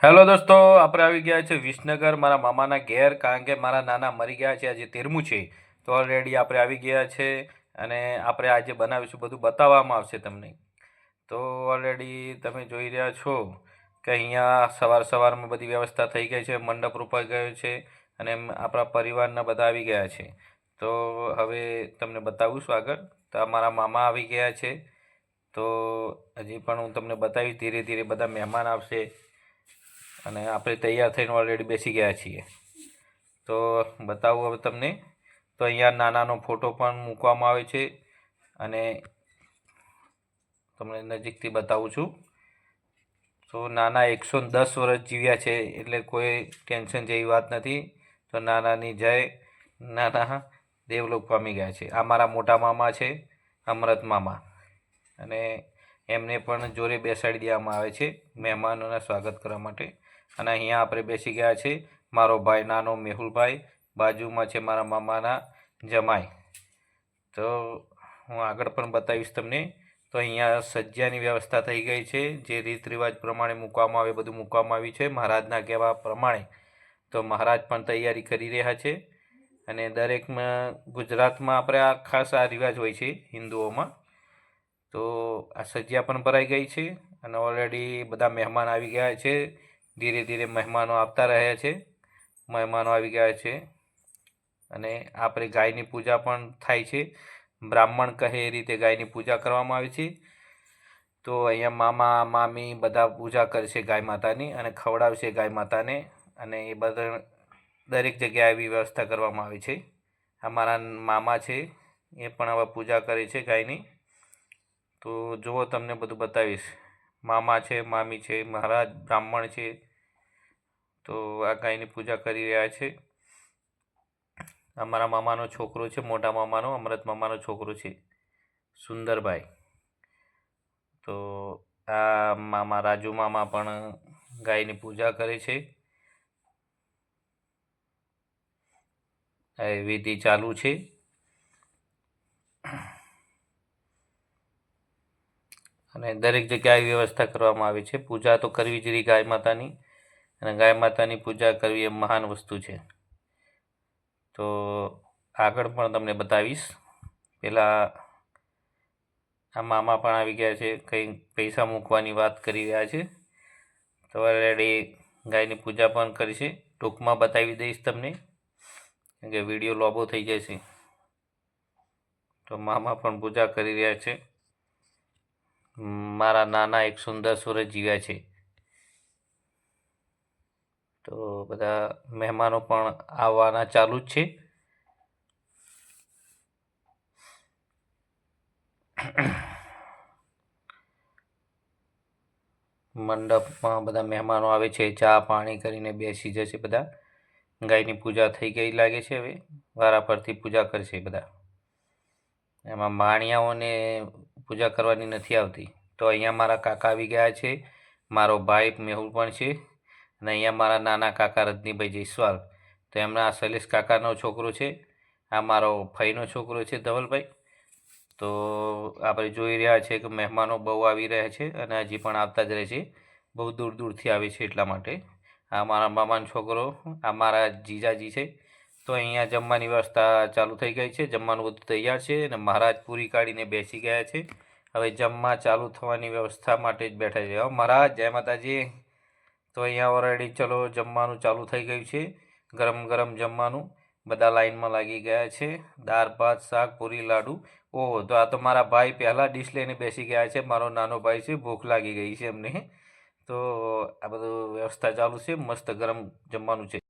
Hello દોસ્તો, આપણે આવી ગયા છે વિસનગર મારા મામાના ઘેર, કારણ કે મારા નાના મરી ગયા છે. આજે 13મું છે, તો ઓલરેડી આપણે આવી ગયા છે અને આપણે આજે બનાવીશું, બધું બતાવવામાં આવશે તમને. તો ઓલરેડી તમે જોઈ રહ્યા છો કે અહીંયા સવારમાં બધી વ્યવસ્થા થઈ ગઈ છે, મંડપ રૂપાઈ ગયો છે અને આપણા પરિવારના બધા આવી ગયા છે. તો હવે તમને બતાવું છું આગળ. તો મારા મામા આવી ગયા છે, તો હજી પણ હું તમને બતાવીશ. ધીરે ધીરે બધા મહેમાન આવશે અને આપણે તૈયાર થઈને ઓલરેડી બેસી ગયા છીએ. તો બતાવું હવે તમને. તો અહીંયા નાનાનો ફોટો પણ મૂકવામાં આવે છે અને તમને નજીકથી બતાવું છું. તો નાના 110 વર્ષ જીવ્યા છે, એટલે કોઈ ટેન્શન જેવી વાત નથી. તો નાનાની જય, નાના દેવલોક પામી ગયા છે. આ મારા મોટા મામા છે, અમૃત મામા, અને એમને પણ જોડે બેસાડી દેવામાં આવે છે મહેમાનોના સ્વાગત કરવા માટે. અને અહીંયા આપણે બેસી ગયા છે. મારો ભાઈ નાનો મેહુલભાઈ, બાજુમાં છે મારા મામાના જમાઈ. તો હું આગળ પણ બતાવીશ તમને. તો અહીંયા સજ્જાની વ્યવસ્થા થઈ ગઈ છે, જે રીત રિવાજ પ્રમાણે મૂકવામાં આવે બધું મૂકવામાં આવ્યું છે મહારાજના કહેવા પ્રમાણે. તો મહારાજ પણ તૈયારી કરી રહ્યા છે અને દરેકમાં ગુજરાતમાં આપણે આ ખાસ આ રિવાજ હોય છે હિન્દુઓમાં. તો આ સજ્જા પણ ભરાઈ ગઈ છે અને ઓલરેડી બધા મહેમાન આવી ગયા છે. ધીરે ધીરે મહેમાનો આવતા રહ્યા છે. મહેમાનો આવી ગયા છે અને આપણે ગાયની પૂજા પણ થાય છે. બ્રાહ્મણ કહે એ રીતે ગાયની પૂજા કરવામાં આવે છે. તો અહીંયા મામા મામી બધા પૂજા કરશે ગાય માતાની અને ખવડાવશે ગાય માતાને, અને એ બધા દરેક જગ્યાએ આવી વ્યવસ્થા કરવામાં આવે છે. આ મારા મામા છે, એ પણ હવે પૂજા કરે છે ગાયની. તો જુઓ, તમને બધું બતાવીશ. મામા છે, મામી છે, મહારાજ બ્રાહ્મણ છે. તો આ ગાયની પૂજા કરી રહ્યા છે. અમારા મામાનો છોકરો છે, મોટા મામાનો, અમૃત મામાનો છોકરો છે, સુંદરભાઈ. તો આ મામા રાજુ મામા પણ ગાયની પૂજા કરે છે. આ વિધિ ચાલુ છે. અને દરેક જગ્યાએ વ્યવસ્થા કરવામાં આવે છે. પૂજા તો કરવી જ રહી ગાય માતાની, અને ગાય માતાની પૂજા કરવી એ મહાન વસ્તુ છે. તો આગળ પણ તમને બતાવીશ. પહેલાં આ મામા પણ આવી ગયા છે, કંઈ પૈસા મૂકવાની વાત કરી રહ્યા છે. તો ઓલરેડી ગાયની પૂજા પણ કરશે. ટૂંકમાં બતાવી દઈશ તમને, કેમ કે વિડીયો લાંબો થઈ જશે. તો મામા પણ પૂજા કરી રહ્યા છે. મારા નાના 110 વર્ષ જીવ્યા છે. તો બધા મહેમાનો પણ આવવાના ચાલુ જ છે. મંડપમાં બધા મહેમાનો આવે છે, ચા પાણી કરીને બેસી જશે બધા. ગાયની પૂજા થઈ ગઈ લાગે છે. હવે વારા પરથી પૂજા કરશે બધા. એમાં માણિયાઓને પૂજા કરવાની નથી આવતી. તો અહીંયા મારા કાકા આવી ગયા છે, મારો ભાઈ મેહુલ પણ છે, અને અહીંયા મારા નાના કાકા રજનીભાઈ જયસ્વાલ. તો એમના શૈલેષ કાકાનો છોકરો છે. આ મારો ભાઈનો છોકરો છે, ધવલભાઈ. તો આપણે જોઈ રહ્યા છીએ કે મહેમાનો બહુ આવી રહ્યા છે અને હજી પણ આવતા જ રહે છે. બહુ દૂર દૂરથી આવે છે, એટલા માટે. આ મારા મામાનો છોકરો, આ મારા જીજાજી છે. તો અહીંયા જમવાની વ્યવસ્થા ચાલુ થઈ ગઈ છે. જમવાનું બધું તૈયાર છે અને મહારાજ પૂરી કાઢીને બેસી ગયા છે. હવે જમવા ચાલુ થવાની વ્યવસ્થા માટે જ બેઠા છે. મહારાજ જય માતાજી. તો અહીંયા ઓલરેડી ચલો જમવાનું ચાલુ થઈ ગયું છે. ગરમ ગરમ જમવાનું બધા લાઈનમાં લાગી ગયા છે. દાળ ભાત શાક પૂરી લાડુ. ઓહો, તો આ તો મારા ભાઈ પહેલાં ડીશ લઈને બેસી ગયા છે. મારો નાનો ભાઈ છે, ભૂખ લાગી ગઈ છે એમને. તો આ બધું વ્યવસ્થા ચાલુ છે. મસ્ત ગરમ જમવાનું છે.